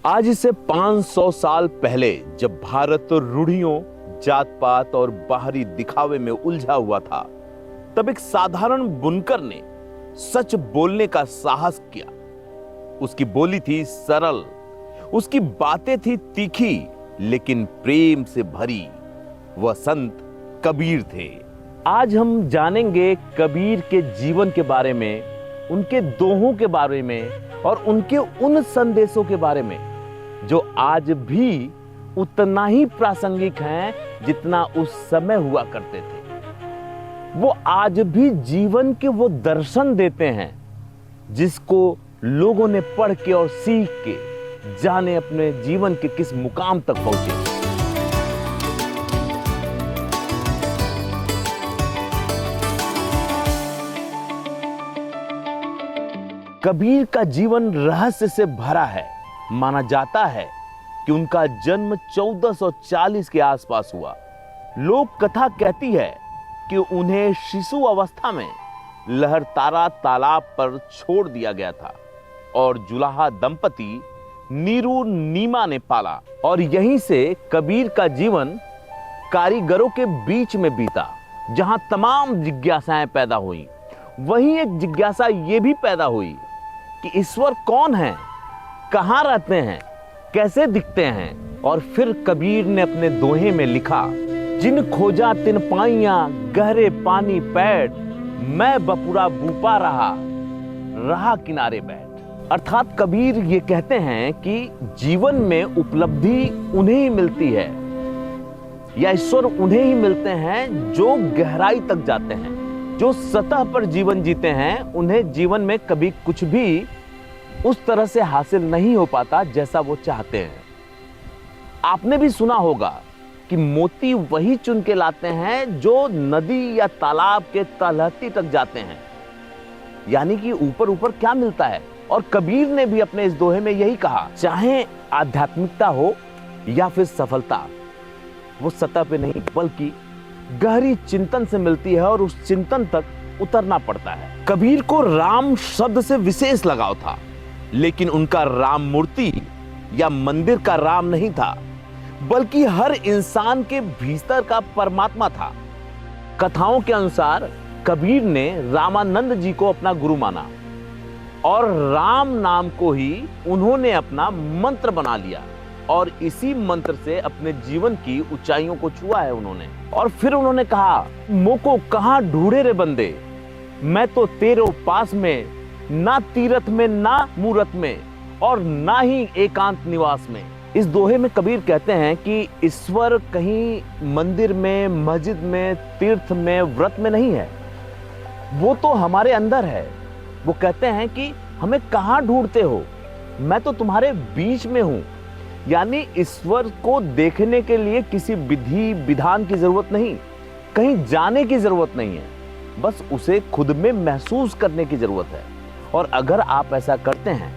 आज से 500 साल पहले जब भारत रूढ़ियों, जात पात और बाहरी दिखावे में उलझा हुआ था, तब एक साधारण बुनकर ने सच बोलने का साहस किया। उसकी बोली थी सरल, उसकी बातें थी तीखी लेकिन प्रेम से भरी। वह संत कबीर थे। आज हम जानेंगे कबीर के जीवन के बारे में, उनके दोहों के बारे में और उनके उन संदेशों के बारे में जो आज भी उतना ही प्रासंगिक हैं जितना उस समय हुआ करते थे। वो आज भी जीवन के वो दर्शन देते हैं जिसको लोगों ने पढ़ के और सीख के जाने अपने जीवन के किस मुकाम तक पहुंचे। कबीर का जीवन रहस्य से भरा है। माना जाता है कि उनका जन्म 1440 के आसपास हुआ। लोक कथा कहती है कि उन्हें शिशु अवस्था में लहरतारा तालाब पर छोड़ दिया गया था और जुलाहा दंपति नीरू नीमा ने पाला और यहीं से कबीर का जीवन कारीगरों के बीच में बीता, जहां तमाम जिज्ञासाएं पैदा हुई। वहीं एक जिज्ञासा यह भी पैदा हुई कि ईश्वर कौन है, कहां रहते हैं, कैसे दिखते हैं। और फिर कबीर ने अपने दोहे में लिखा, जिन खोजा तिन पाइयां गहरे पानी पैठ, मैं बपुरा बूपा रहा किनारे बैठ। अर्थात कबीर ये कहते हैं कि जीवन में उपलब्धि उन्हें ही मिलती है या ईश्वर उन्हें ही मिलते हैं जो गहराई तक जाते हैं। जो सतह पर जीवन जीते हैं उन्हें जीवन में कभी कुछ भी उस तरह से हासिल नहीं हो पाता जैसा वो चाहते हैं। आपने भी सुना होगा कि मोती वही चुन के लाते हैं जो नदी या तालाब के तलहटी तक जाते हैं, यानी कि ऊपर ऊपर क्या मिलता है। और कबीर ने भी अपने इस दोहे में यही कहा, चाहे आध्यात्मिकता हो या फिर सफलता, वो सतह पे नहीं बल्कि गहरी चिंतन से मिलती है और उस चिंतन तक उतरना पड़ता है। कबीर को राम शब्द से विशेष लगाव था, लेकिन उनका राम मूर्ति या मंदिर का राम नहीं था, बल्कि हर इंसान के भीतर का परमात्मा था। कथाओं के अनुसार कबीर ने रामानंद जी को अपना गुरु माना और राम नाम को ही उन्होंने अपना मंत्र बना लिया और इसी मंत्र से अपने जीवन की ऊंचाइयों को छुआ है उन्होंने। और फिर उन्होंने कहा, मोको कहां ढूंढे रे बंदे, मैं तो तेरे पास में, ना तीरथ में ना मूरत में और ना ही एकांत निवास में। इस दोहे में कबीर कहते हैं कि ईश्वर कहीं मंदिर में, मस्जिद में, तीर्थ में, व्रत में नहीं है, वो तो हमारे अंदर है। वो कहते हैं कि हमें कहां ढूंढते हो, मैं तो तुम्हारे बीच में हूं। यानी ईश्वर को देखने के लिए किसी विधि विधान की जरूरत नहीं, कहीं जाने की जरूरत नहीं है, बस उसे खुद में महसूस करने की जरूरत है। और अगर आप ऐसा करते हैं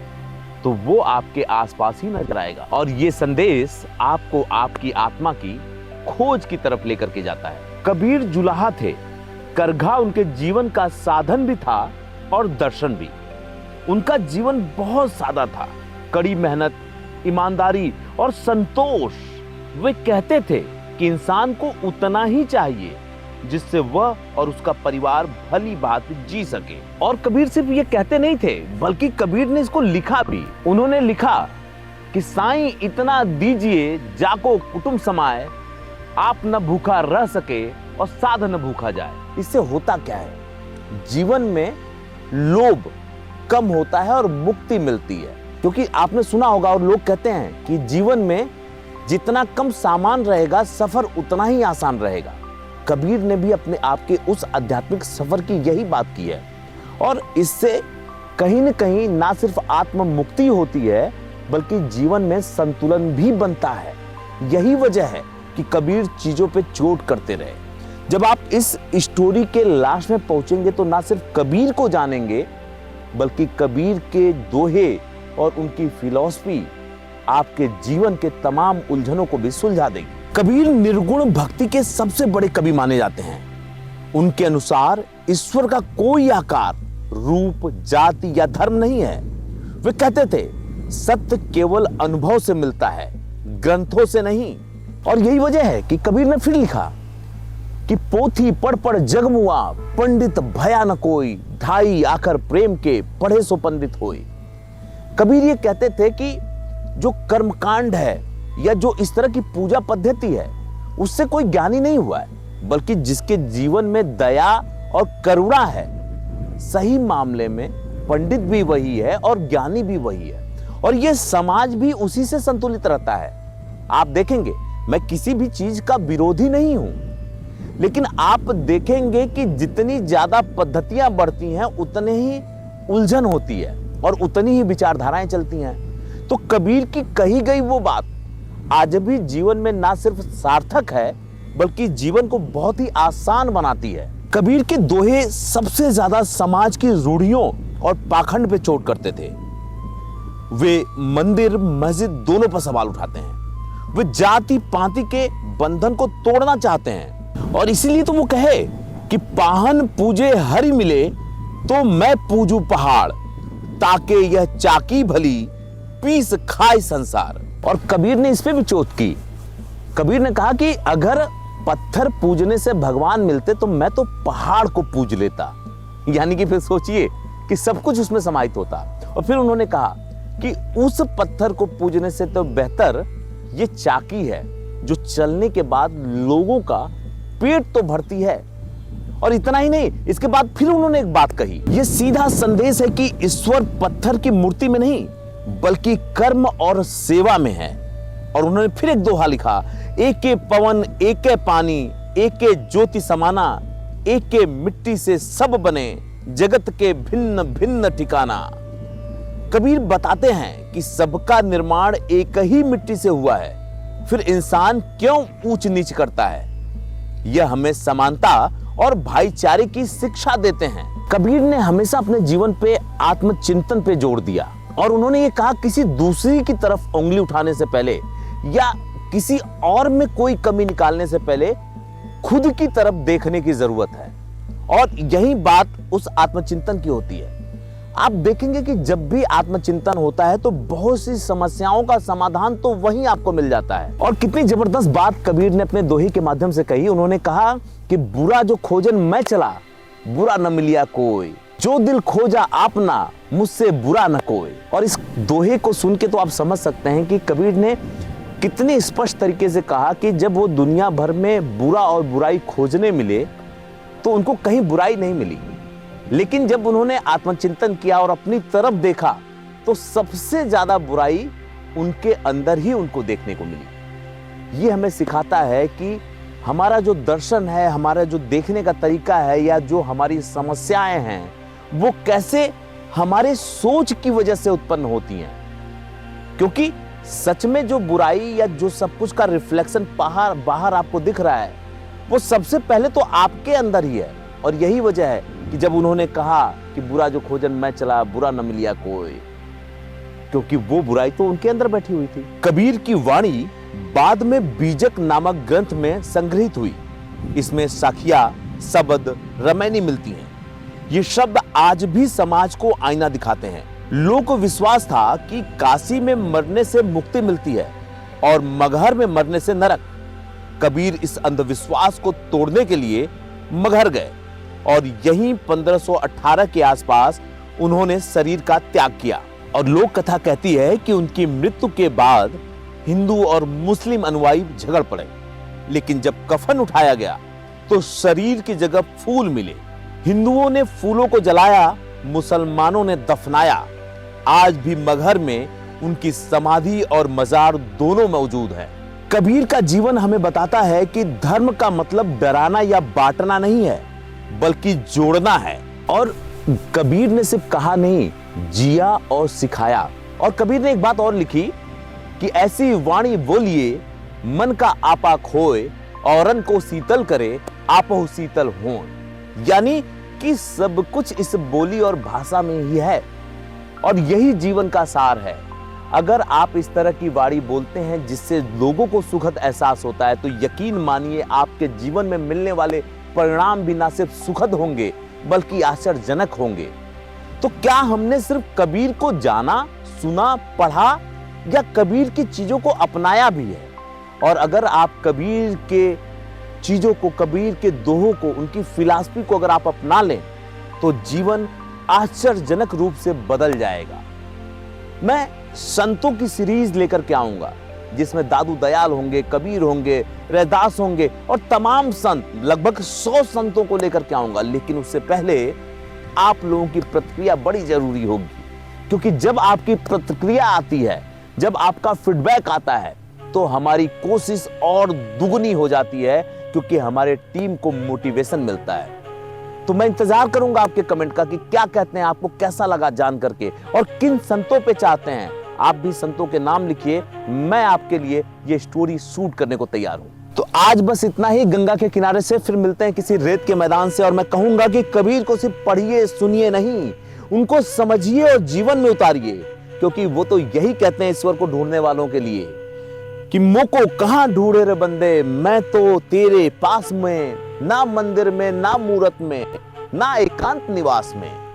तो वो आपके आसपास ही नजर आएगा और ये संदेश आपको आपकी आत्मा की खोज की तरफ लेकर के जाता है। कबीर जुलाहा थे, करघा उनके जीवन का साधन भी था और दर्शन भी। उनका जीवन बहुत सादा था, कड़ी मेहनत, ईमानदारी और संतोष। वे कहते थे कि इंसान को उतना ही चाहिए जिससे वह और उसका परिवार भली बात जी सके। और कबीर सिर्फ ये कहते नहीं थे, बल्कि कबीर ने इसको लिखा भी। उन्होंने लिखा कि साईं इतना दीजिए जाको कुटुंब समाए, आप न भूखा रह सके और साध न भूखा जाए। इससे होता क्या है, जीवन में लोभ कम होता है और मुक्ति मिलती है। क्योंकि आपने सुना होगा और लोग कहते हैं कि जीवन में जितना कम सामान रहेगा सफर उतना ही आसान रहेगा। कबीर ने भी अपने आप के उस आध्यात्मिक सफर की यही बात की है और इससे कहीं न कहीं ना सिर्फ आत्म मुक्ति होती है बल्कि जीवन में संतुलन भी बनता है। यही वजह है कि कबीर चीजों पे चोट करते रहे। जब आप इस स्टोरी के लास्ट में पहुंचेंगे तो ना सिर्फ कबीर को जानेंगे बल्कि कबीर के दोहे और उनकी फिलॉसफी आपके जीवन के तमाम उलझनों को भी सुलझा देगी। कबीर निर्गुण भक्ति के सबसे बड़े कवि माने जाते हैं। उनके अनुसार ईश्वर का कोई आकार, रूप, जाति या धर्म नहीं है। वे कहते थे सत्य केवल अनुभव से मिलता है, ग्रंथों से नहीं। और यही वजह है कि कबीर ने फिर लिखा कि पोथी पढ़ पढ़ जग मुआ, पंडित भया न कोई, ढाई आकर प्रेम के पढ़े सो पंडित होई। कबीर ये कहते थे कि जो कर्मकांड है या जो इस तरह की पूजा पद्धति है उससे कोई ज्ञानी नहीं हुआ है, बल्कि जिसके जीवन में दया और करुणा है, सही मामले में पंडित भी वही है और ज्ञानी भी वही है, और यह समाज भी उसी से संतुलित रहता है। आप देखेंगे, मैं किसी भी चीज का विरोधी नहीं हूं, लेकिन आप देखेंगे कि जितनी ज्यादा पद्धतियां बढ़ती हैं उतने ही उलझन होती है और उतनी ही विचारधाराएं चलती हैं। तो कबीर की कही गई वो बात आज भी जीवन में ना सिर्फ सार्थक है, बल्कि जीवन को बहुत ही आसान बनाती है। कबीर के दोहे सबसे ज्यादा समाज की रूढ़ियों और पाखंड पे चोट करते थे। वे मंदिर मस्जिद दोनों पर सवाल उठाते हैं। वे जाति पाति के बंधन को तोड़ना चाहते हैं, और इसीलिए तो वो कहे कि पाहन पूजे हरि मिले तो मैं पूजू पहाड़, ताके यह चाकी भली पीस खाए संसार। और कबीर ने इस पे भी चोट की। कबीर ने कहा कि अगर पत्थर पूजने से भगवान मिलते तो मैं तो पहाड़ को पूज लेता। यानी कि फिर सोचिए कि सब कुछ उसमें समाहित होता। और फिर उन्होंने कहा कि उस पत्थर को पूजने से तो बेहतर ये चाकी है जो चलने के बाद लोगों का पेट तो भरती है। और इतना ही नहीं, इसके बाद फिर उन्होंने एक बात कही। यह सीधा संदेश है कि ईश्वर पत्थर की मूर्ति में नहीं बल्कि कर्म और सेवा में है। और उन्होंने फिर एक दोहा लिखा, एके पवन एके पानी एके ज्योति समाना, एके मिट्टी से सब बने जगत के भिन्न भिन्न ठिकाना। कबीर बताते हैं कि सबका निर्माण एक ही मिट्टी से हुआ है, फिर इंसान क्यों ऊंच नीच करता है। यह हमें समानता और भाईचारे की शिक्षा देते हैं। कबीर ने हमेशा अपने जीवन पे आत्मचिंतन पे जोर दिया, और उन्होंने ये कहा किसी दूसरी की तरफ उंगली उठाने से पहले या किसी और में कोई कमी निकालने से पहले खुद की तरफ देखने की जरूरत है। और यही बात उस आत्मचिंतन की होती है। आप देखेंगे कि जब भी आत्मचिंतन होता है तो बहुत सी समस्याओं का समाधान तो वहीं आपको मिल जाता है। और कितनी जबरदस्त बात कबीर ने अपने दोहे के माध्यम से कही। उन्होंने कहा कि बुरा जो खोजन मैं चला, बुरा न मिलिया कोई, जो दिल खोजा आपना, मुझसे बुरा न कोई। और इस दोहे को सुन के तो आप समझ सकते हैं कि कबीर ने कितने स्पष्ट तरीके से कहा कि जब वो दुनिया भर में बुरा और बुराई खोजने मिले तो उनको कहीं बुराई नहीं मिली, लेकिन जब उन्होंने आत्मचिंतन किया और अपनी तरफ देखा तो सबसे ज्यादा बुराई उनके अंदर ही उनको देखने को मिली। ये हमें सिखाता है कि हमारा जो दर्शन है, हमारा जो देखने का तरीका है, या जो हमारी समस्याएं हैं, वो कैसे हमारे सोच की वजह से उत्पन्न होती हैं। क्योंकि सच में जो बुराई या जो सब कुछ का रिफ्लेक्शन बाहर आपको दिख रहा है, वो सबसे पहले तो आपके अंदर ही है। और यही वजह है कि जब उन्होंने कहा कि बुरा जो खोजन मैं चला, बुरा न मिलिया कोई, क्योंकि वो बुराई तो उनके अंदर बैठी हुई थी। कबीर की वाणी बाद में बीजक नामक ग्रंथ में संग्रहित हुई। इसमें साखिया, शब्द, रमैनी मिलती हैं। ये शब्द आज भी समाज को आईना दिखाते हैं। लोगों को विश्वास था कि काशी में मरने से मुक्ति मिलती है और मगहर में मरने से नरक। कबीर इस अंधविश्वास को तोड़ने के लिए मगहर गए और यहीं 1518 के आसपास उन्होंने शरीर का त्याग किया। और लोक कथा कहती है कि उनकी मृत्यु के बाद हिंदू और मुस्लिम अनुयायी झगड़ पड़े, लेकिन जब कफन उठाया गया तो शरीर की जगह फूल मिले। हिंदुओं ने फूलों को जलाया, मुसलमानों ने दफनाया। आज भी मगहर में उनकी समाधि और मजार दोनों मौजूद है। कबीर का जीवन हमें बताता है कि धर्म का मतलब डराना या बांटना नहीं है, बल्कि जोड़ना है। और कबीर ने सिर्फ कहा नहीं, जिया और सिखाया। और कबीर ने एक बात और लिखी कि ऐसी वाणी बोलिए मन का आपा खोए, औरन को शीतल करे आपो शीतल हो। यानी कि सब कुछ इस बोली और भाषा में ही है, और यही जीवन का सार है। अगर आप इस तरह की वाणी बोलते हैं जिससे लोगों को सुखद एहसास होता है, तो यकीन मानिए आपके जीवन में मिलने वाले परिणाम भी ना सिर्फ सुखद होंगे बल्कि आश्चर्यजनक होंगे। तो क्या हमने सिर्फ कबीर को जाना, सुना, पढ़ा या कबीर की चीजों को अपनाया भी है। और अगर आप कबीर के चीजों को, कबीर के दोहों को, उनकी फिलॉसफी को अगर आप अपना लें तो जीवन आश्चर्यजनक रूप से बदल जाएगा। मैं संतों की सीरीज लेकर के आऊंगा जिसमें दादू दयाल होंगे, कबीर होंगे, रैदास होंगे और तमाम संत, लगभग 100 संतों को लेकर के आऊंगा। लेकिन उससे पहले आप लोगों की प्रतिक्रिया बड़ी जरूरी होगी, क्योंकि जब आपकी प्रतिक्रिया आती है, जब आपका फीडबैक आता है, तो हमारी कोशिश और दुगनी हो जाती है, क्योंकि हमारे टीम को मोटिवेशन मिलता है। तो मैं इंतजार करूंगा आपके कमेंट का कि क्या कहते हैं, आपको कैसा लगा जान करके, और किन संतों पे चाहते हैं। आप भी संतों के नाम लिखिए, मैं आपके लिए ये स्टोरी शूट करने को तैयार हूं। तो आज बस इतना ही। गंगा के किनारे से फिर मिलते हैं किसी रेत के मैदान से। और मैं कहूंगा कि कबीर को सिर्फ पढ़िए, सुनिए नहीं, उनको समझिए और जीवन में उतारिए, क्योंकि वो तो यही कहते हैं ईश्वर को ढूंढने वालों के लिए कि मोको कहां ढूंढे रे बंदे, मैं तो तेरे पास में, ना मंदिर में, ना मूरत में, ना एकांत निवास में।